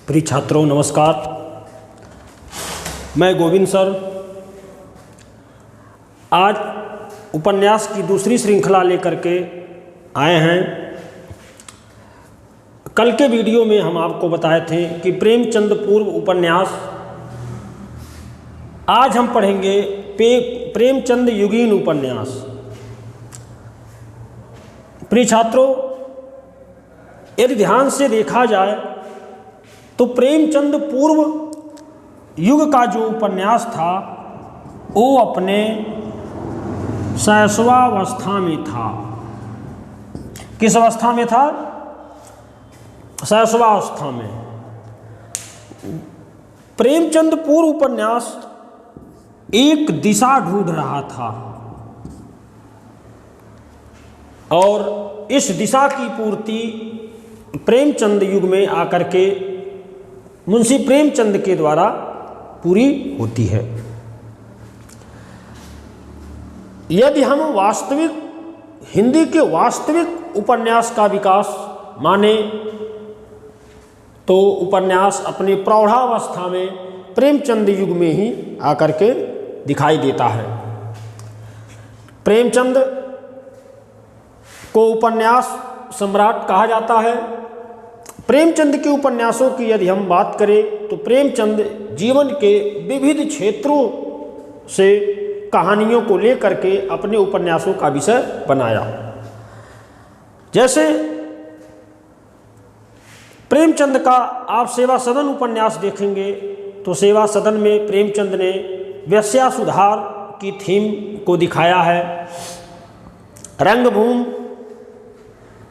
प्रिय छात्रों नमस्कार। मैं गोविंद सर आज उपन्यास की दूसरी श्रृंखला लेकर के आए हैं। कल के वीडियो में हम आपको बताए थे कि प्रेमचंद पूर्व उपन्यास, आज हम पढ़ेंगे प्रेमचंद युगीन उपन्यास। प्रिय छात्रों, यदि ध्यान से देखा जाए तो प्रेमचंद पूर्व युग का जो उपन्यास था वो अपने शैशवावस्था में था। किस अवस्था में था? शैशवावस्था में। प्रेमचंद पूर्व उपन्यास एक दिशा ढूंढ रहा था और इस दिशा की पूर्ति प्रेमचंद युग में आकर के मुंशी प्रेमचंद के द्वारा पूरी होती है। यदि हम वास्तविक हिंदी के वास्तविक उपन्यास का विकास माने तो उपन्यास अपनी प्रौढ़ावस्था में प्रेमचंद युग में ही आकर के दिखाई देता है। प्रेमचंद को उपन्यास सम्राट कहा जाता है। प्रेमचंद के उपन्यासों की यदि हम बात करें तो प्रेमचंद जीवन के विविध क्षेत्रों से कहानियों को लेकर के अपने उपन्यासों का विषय बनाया। जैसे प्रेमचंद का आप सेवा सदन उपन्यास देखेंगे तो सेवा सदन में प्रेमचंद ने वेश्या सुधार की थीम को दिखाया है। रंगभूमि,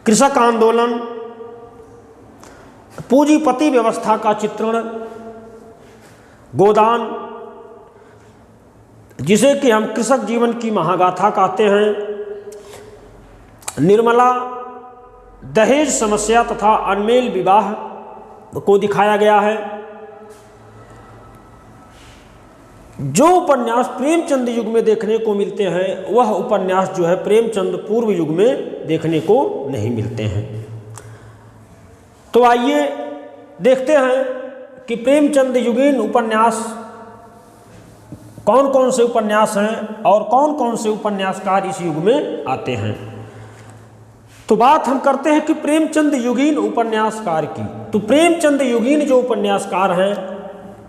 कृषक आंदोलन, पूंजीपति व्यवस्था का चित्रण, गोदान जिसे कि हम कृषक जीवन की महागाथा कहते हैं, निर्मला, दहेज समस्या तथा अनमेल विवाह को दिखाया गया है। जो उपन्यास प्रेमचंद युग में देखने को मिलते हैं वह उपन्यास जो है प्रेमचंद पूर्व युग में देखने को नहीं मिलते हैं। तो आइए देखते हैं कि प्रेमचंद युगीन उपन्यास कौन कौन से उपन्यास हैं और कौन कौन से उपन्यासकार इस युग में आते हैं। तो बात हम करते हैं कि प्रेमचंद युगीन उपन्यासकार की। तो प्रेमचंद युगीन जो उपन्यासकार हैं,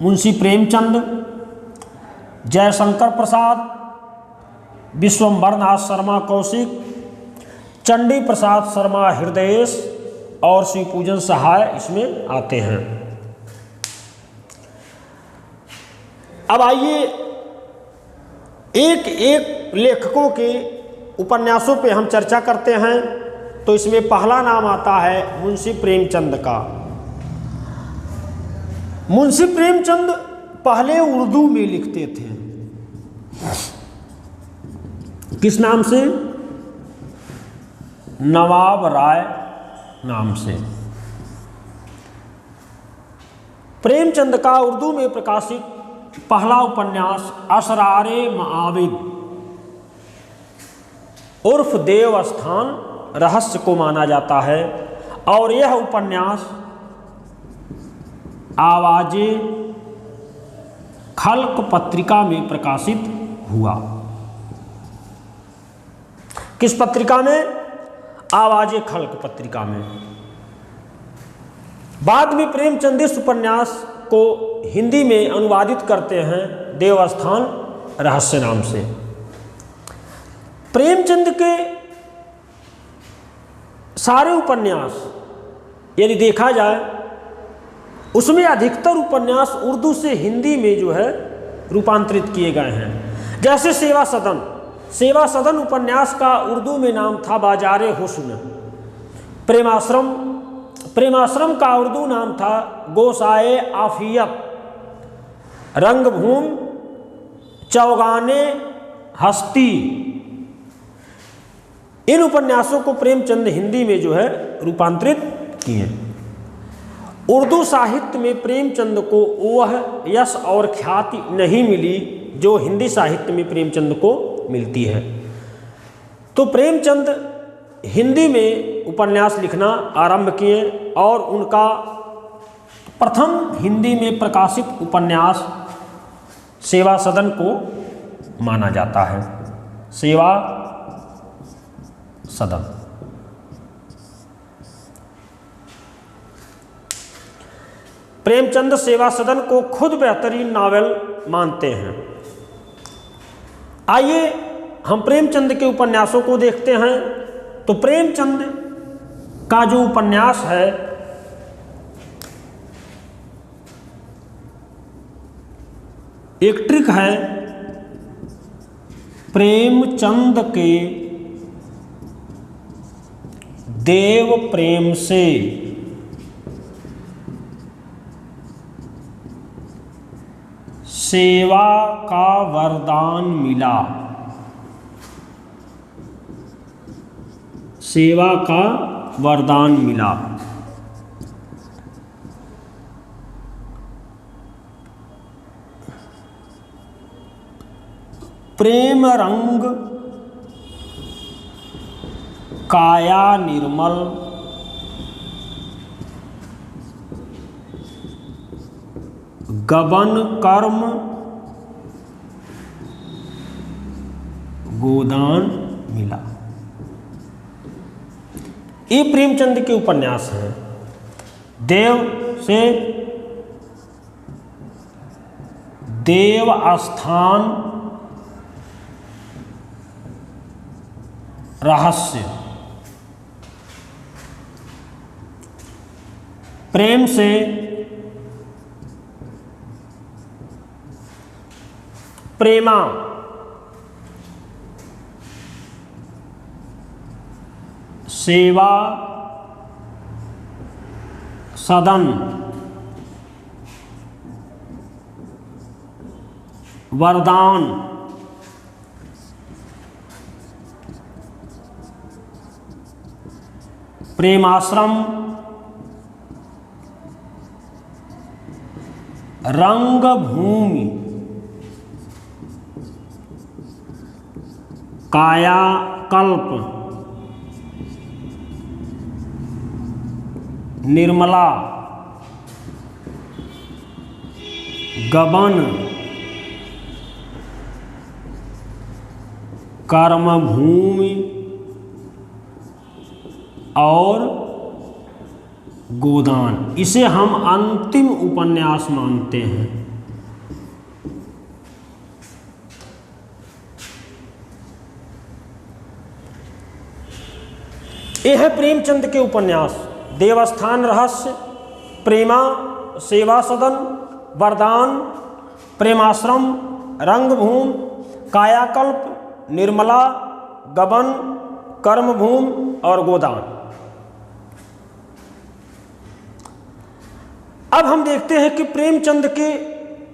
मुंशी प्रेमचंद, जयशंकर प्रसाद, विश्वंभरनाथ शर्मा कौशिक, चंडी प्रसाद शर्मा हृदयेश और शिवपूजन सहाय इसमें आते हैं। अब आइए एक एक लेखकों के उपन्यासों पे हम चर्चा करते हैं। तो इसमें पहला नाम आता है मुंशी प्रेमचंद का। मुंशी प्रेमचंद पहले उर्दू में लिखते थे। किस नाम से? नवाब राय नाम से। प्रेमचंद का उर्दू में प्रकाशित पहला उपन्यास असरारे माविद उर्फ देवस्थान रहस्य को माना जाता है और यह उपन्यास आवाज़े खल्क पत्रिका में प्रकाशित हुआ। किस पत्रिका में? आवाज़े खल्क पत्रिका में। बाद में प्रेमचंद इस उपन्यास को हिंदी में अनुवादित करते हैं देवस्थान रहस्य नाम से। प्रेमचंद के सारे उपन्यास यदि देखा जाए उसमें अधिकतर उपन्यास उर्दू से हिंदी में जो है रूपांतरित किए गए हैं। जैसे सेवा सदन, सेवा सदन उपन्यास का उर्दू में नाम था बाजारे हुस्न। प्रेमाश्रम, प्रेमाश्रम का उर्दू नाम था गोसाए आफियत। रंगभूमि, चौगाने हस्ती, इन उपन्यासों को प्रेमचंद हिंदी में जो है रूपांतरित किए। उर्दू साहित्य में प्रेमचंद को वह यश और ख्याति नहीं मिली जो हिंदी साहित्य में प्रेमचंद को मिलती है। तो प्रेमचंद हिंदी में उपन्यास लिखना आरंभ किए और उनका प्रथम हिंदी में प्रकाशित उपन्यास सेवा सदन को माना जाता है। सेवा सदन। प्रेमचंद सेवा सदन को खुद बेहतरीन नावल मानते हैं। आइए हम प्रेमचंद के उपन्यासों को देखते हैं। तो प्रेमचंद का जो उपन्यास है एक ट्रिक है प्रेमचंद के देव प्रेम से सेवा का वरदान मिला। सेवा का वरदान मिला। प्रेम रंग काया निर्मल, गबन कर्म गोदान मिला। ये प्रेमचंद के उपन्यास हैं। देव से देव स्थान रहस्य, प्रेम से प्रेमा, सेवा सदन, वरदान, प्रेमाश्रम, रंगभूमि, कायाकल्प, निर्मला, गबन, कर्मभूमि और गोदान। इसे हम अंतिम उपन्यास मानते हैं। यह है प्रेमचंद के उपन्यास। देवस्थान रहस्य, प्रेमा, सेवा सदन, वरदान, प्रेमाश्रम, रंगभूमि, कायाकल्प, निर्मला, गबन, कर्मभूमि और गोदान। अब हम देखते हैं कि प्रेमचंद के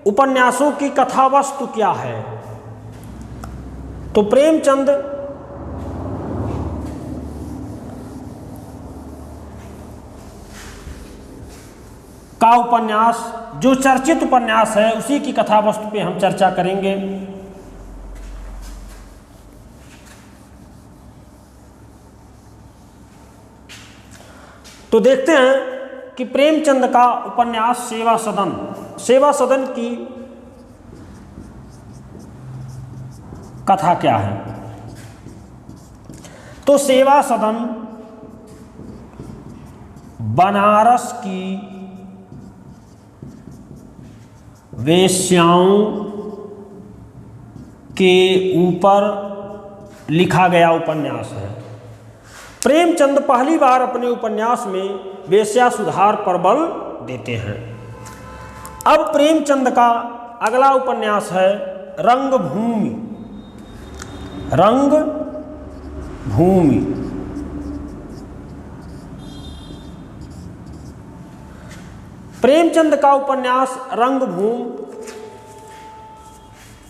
उपन्यासों की कथा वस्तु क्या है। तो प्रेमचंद का उपन्यास जो चर्चित उपन्यास है उसी की कथा वस्तु पे हम चर्चा करेंगे। तो देखते हैं कि प्रेमचंद का उपन्यास सेवा सदन, सेवा सदन की कथा क्या है। तो सेवा सदन बनारस की वेश्याओं के ऊपर लिखा गया उपन्यास है। प्रेमचंद पहली बार अपने उपन्यास में वेश्या सुधार पर बल देते हैं। अब प्रेमचंद का अगला उपन्यास है रंगभूमि। रंगभूमि प्रेमचंद का उपन्यास रंगभूमि,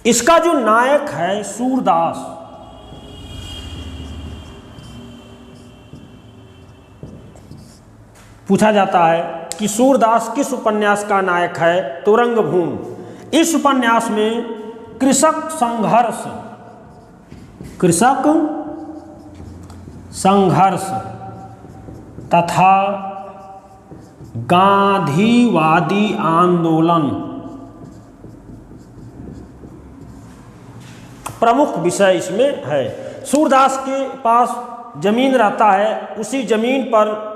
इसका जो नायक है सूरदास, पूछा जाता है कि सूरदास किस उपन्यास का नायक है, तो रंगभूमि। इस उपन्यास में कृषक संघर्ष तथा गांधीवादी आंदोलन प्रमुख विषय इसमें है। सूरदास के पास जमीन रहता है, उसी जमीन पर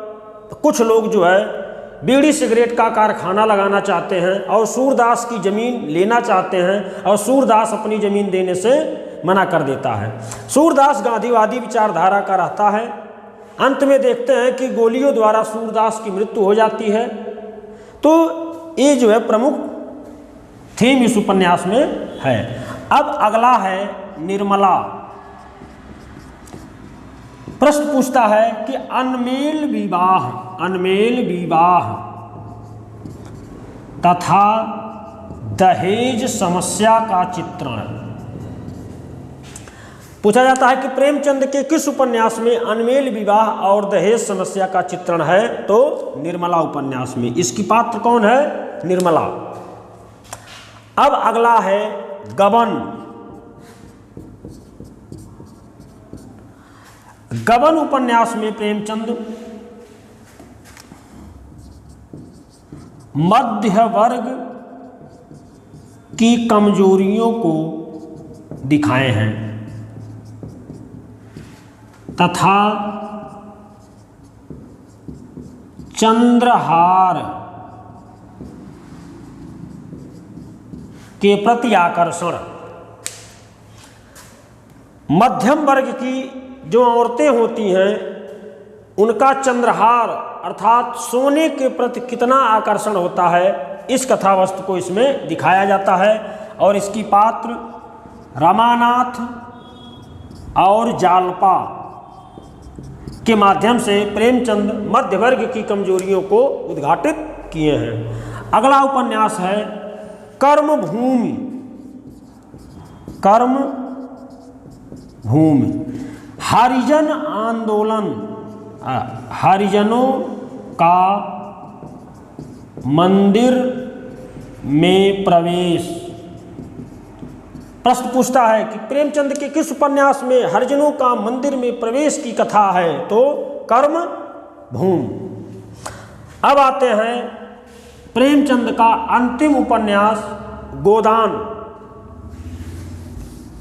कुछ लोग जो है बीड़ी सिगरेट का कारखाना लगाना चाहते हैं और सूरदास की ज़मीन लेना चाहते हैं और सूरदास अपनी ज़मीन देने से मना कर देता है। सूरदास गांधीवादी विचारधारा का रहता है। अंत में देखते हैं कि गोलियों द्वारा सूरदास की मृत्यु हो जाती है। तो ये जो है प्रमुख थीम इस उपन्यास में है। अब अगला है निर्मला। प्रश्न पूछता है कि अनमेल विवाह तथा दहेज समस्या का चित्रण। पूछा जाता है कि प्रेमचंद के किस उपन्यास में अनमेल विवाह और दहेज समस्या का चित्रण है? तो निर्मला उपन्यास में। इसकी पात्र कौन है? निर्मला। अब अगला है गबन। गबन उपन्यास में प्रेमचंद मध्य वर्ग की कमजोरियों को दिखाए हैं तथा चंद्रहार के प्रति आकर्षण। मध्यम वर्ग की जो औरतें होती हैं उनका चंद्रहार अर्थात सोने के प्रति कितना आकर्षण होता है, इस कथा वस्तु को इसमें दिखाया जाता है। और इसकी पात्र रमानाथ और जालपा के माध्यम से प्रेमचंद मध्य वर्ग की कमजोरियों को उद्घाटित किए हैं। अगला उपन्यास है कर्मभूमि। हरिजन आंदोलन, हरिजनों का मंदिर में प्रवेश। प्रश्न पूछता है कि प्रेमचंद के किस उपन्यास में हरिजनों का मंदिर में प्रवेश की कथा है? तो कर्मभूमि। अब आते हैं प्रेमचंद का अंतिम उपन्यास गोदान।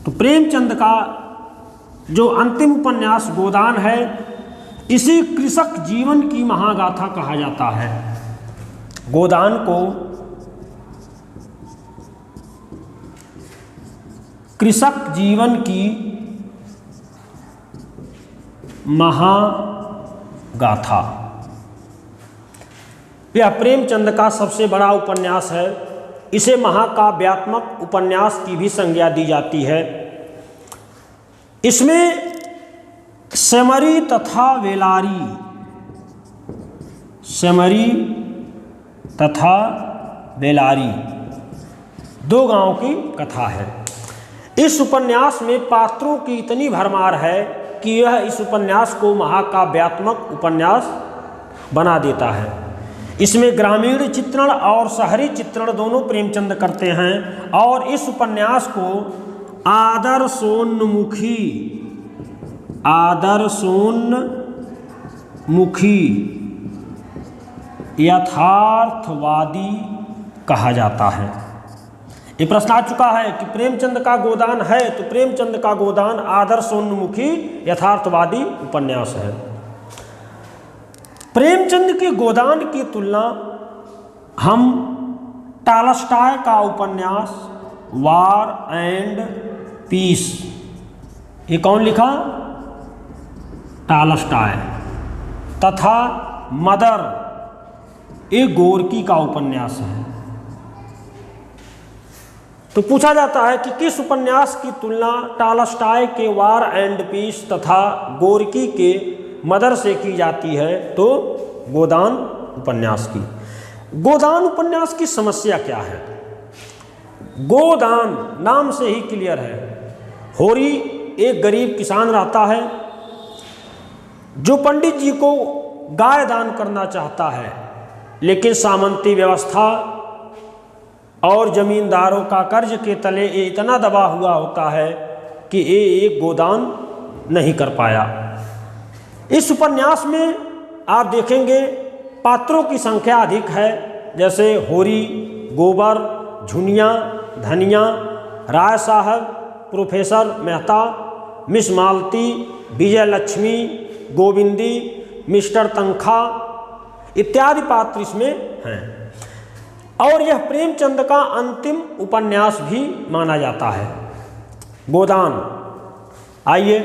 तो प्रेमचंद का जो अंतिम उपन्यास गोदान है, इसी कृषक जीवन की महागाथा कहा जाता है। गोदान को कृषक जीवन की महागाथा, यह प्रेमचंद का सबसे बड़ा उपन्यास है। इसे महाकाव्यात्मक उपन्यास की भी संज्ञा दी जाती है। इसमें सेमरी तथा बेलारी दो गांवों की कथा है। इस उपन्यास में पात्रों की इतनी भरमार है कि यह इस उपन्यास को महाकाव्यात्मक उपन्यास बना देता है। इसमें ग्रामीण चित्रण और शहरी चित्रण दोनों प्रेमचंद करते हैं और इस उपन्यास को आदर्शोन्मुखी यथार्थवादी कहा जाता है। ये प्रश्न आ चुका है कि प्रेमचंद का गोदान है, तो प्रेमचंद का गोदान आदर्शोन्मुखी यथार्थवादी उपन्यास है। प्रेमचंद के गोदान की तुलना हम टॉलस्टॉय का उपन्यास वार एंड पीस, ये कौन लिखा? टॉलस्टॉय, तथा मदर, ये गोरकी का उपन्यास है। तो पूछा जाता है कि किस उपन्यास की तुलना टॉलस्टॉय के वार एंड पीस तथा गोरकी के मदर से की जाती है? तो गोदान उपन्यास की। गोदान उपन्यास की समस्या क्या है? गोदान नाम से ही क्लियर है। होरी एक गरीब किसान रहता है जो पंडित जी को गाय दान करना चाहता है, लेकिन सामंती व्यवस्था और जमींदारों का कर्ज के तले ये इतना दबा हुआ होता है कि ये एक गोदान नहीं कर पाया। इस उपन्यास में आप देखेंगे पात्रों की संख्या अधिक है, जैसे होरी, गोबर, झुनिया, धनिया, राय साहब, प्रोफेसर मेहता, मिस मालती, विजय लक्ष्मी, गोविंदी, मिस्टर तनखा इत्यादि पात्र इसमें हैं। और यह प्रेमचंद का अंतिम उपन्यास भी माना जाता है। गोदान। आइए,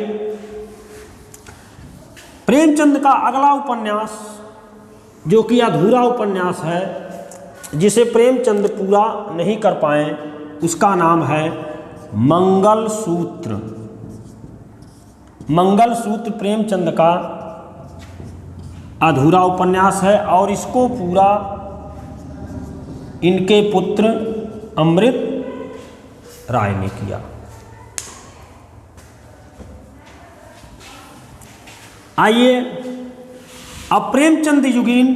प्रेमचंद का अगला उपन्यास जो कि अधूरा उपन्यास है, जिसे प्रेमचंद पूरा नहीं कर पाए, उसका नाम है मंगलसूत्र। मंगलसूत्र प्रेमचंद का अधूरा उपन्यास है और इसको पूरा इनके पुत्र अमृत राय ने किया। आइए अब प्रेमचंद युगीन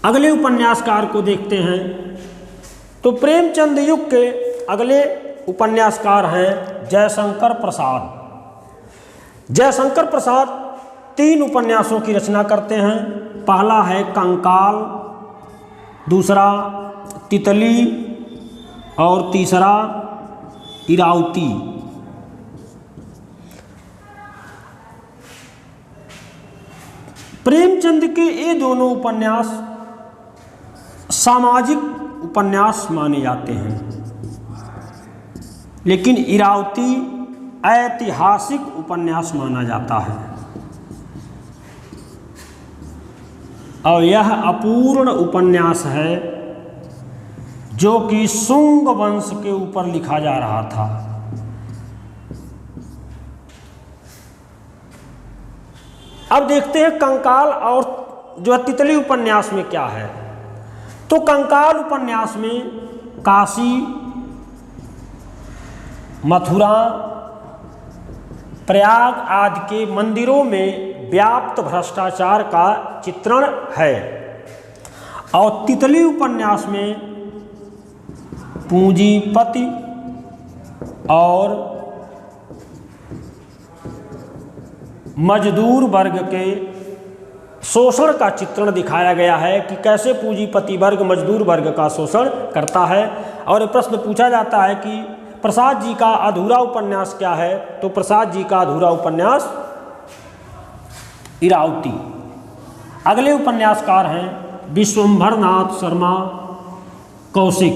अगले उपन्यासकार को देखते हैं। तो प्रेमचंद युग के अगले उपन्यासकार हैं जयशंकर प्रसाद। जयशंकर प्रसाद 3 उपन्यासों की रचना करते हैं। पहला है कंकाल, दूसरा तितली और तीसरा इरावती। प्रेमचंद के ये दोनों उपन्यास सामाजिक उपन्यास माने जाते हैं, लेकिन इरावती ऐतिहासिक उपन्यास माना जाता है। और यह अपूर्ण उपन्यास है जो कि शुंग वंश के ऊपर लिखा जा रहा था। अब देखते हैं कंकाल और जो तितली उपन्यास में क्या है। तो कंकाल उपन्यास में काशी, मथुरा, प्रयाग आदि के मंदिरों में व्याप्त भ्रष्टाचार का चित्रण है और तितली उपन्यास में पूंजीपति और मजदूर वर्ग के शोषण का चित्रण दिखाया गया है कि कैसे पूंजीपति वर्ग मजदूर वर्ग का शोषण करता है। और प्रश्न पूछा जाता है कि प्रसाद जी का अधूरा उपन्यास क्या है। तो प्रसाद जी का अधूरा उपन्यास इरावती। अगले उपन्यासकार हैं विश्वंभरनाथ शर्मा कौशिक।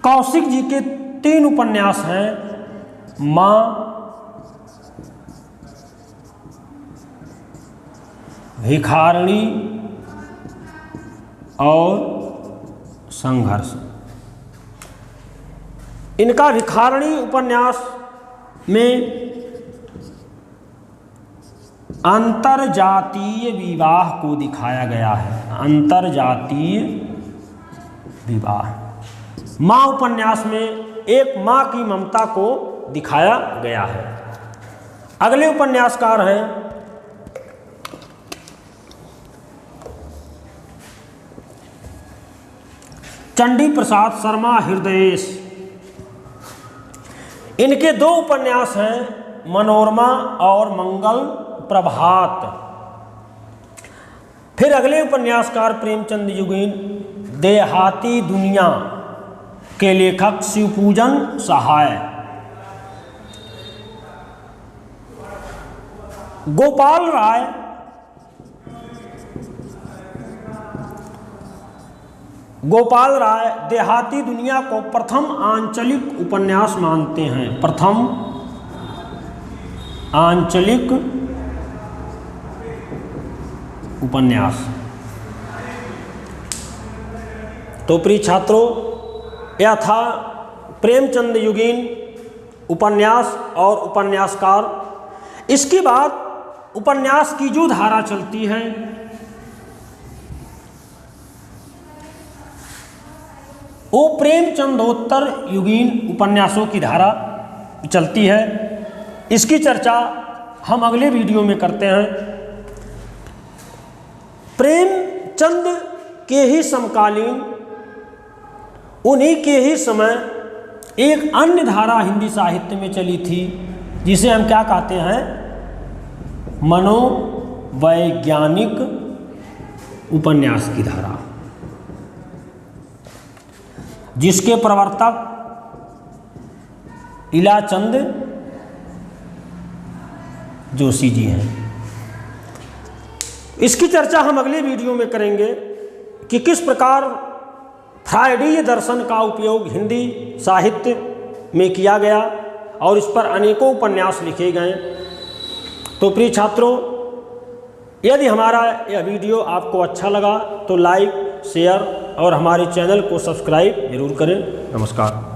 कौशिक जी के 3 उपन्यास हैं, माँ, भिखारिणी और संघर्ष। इनका भिखारिणी उपन्यास में अंतरजातीय विवाह को दिखाया गया है। अंतरजातीय विवाह। माँ उपन्यास में एक माँ की ममता को दिखाया गया है। अगले उपन्यासकार हैं चंडी प्रसाद शर्मा हृदयेश। इनके 2 उपन्यास हैं मनोरमा और मंगल प्रभात। फिर अगले उपन्यासकार प्रेमचंद युगीन देहाती दुनिया के लेखक शिवपूजन सहाय। गोपाल राय देहाती दुनिया को प्रथम आंचलिक उपन्यास मानते हैं। प्रथम आंचलिक उपन्यास। तो प्रिय छात्रों, यह था प्रेमचंद युगीन उपन्यास और उपन्यासकार। इसके बाद उपन्यास की जो धारा चलती है वो प्रेमचंदोत्तर युगीन उपन्यासों की धारा चलती है। इसकी चर्चा हम अगले वीडियो में करते हैं। प्रेमचंद के ही समकालीन, उन्हीं के ही समय एक अन्य धारा हिंदी साहित्य में चली थी जिसे हम क्या कहते हैं, मनोवैज्ञानिक उपन्यास की धारा, जिसके प्रवर्तक इलाचंद जोशी जी हैं। इसकी चर्चा हम अगले वीडियो में करेंगे कि किस प्रकार फ्रायडीय दर्शन का उपयोग हिंदी साहित्य में किया गया और इस पर अनेकों उपन्यास लिखे गए। तो प्रिय छात्रों, यदि हमारा यह वीडियो आपको अच्छा लगा तो लाइक, शेयर और हमारे चैनल को सब्सक्राइब जरूर करें। नमस्कार।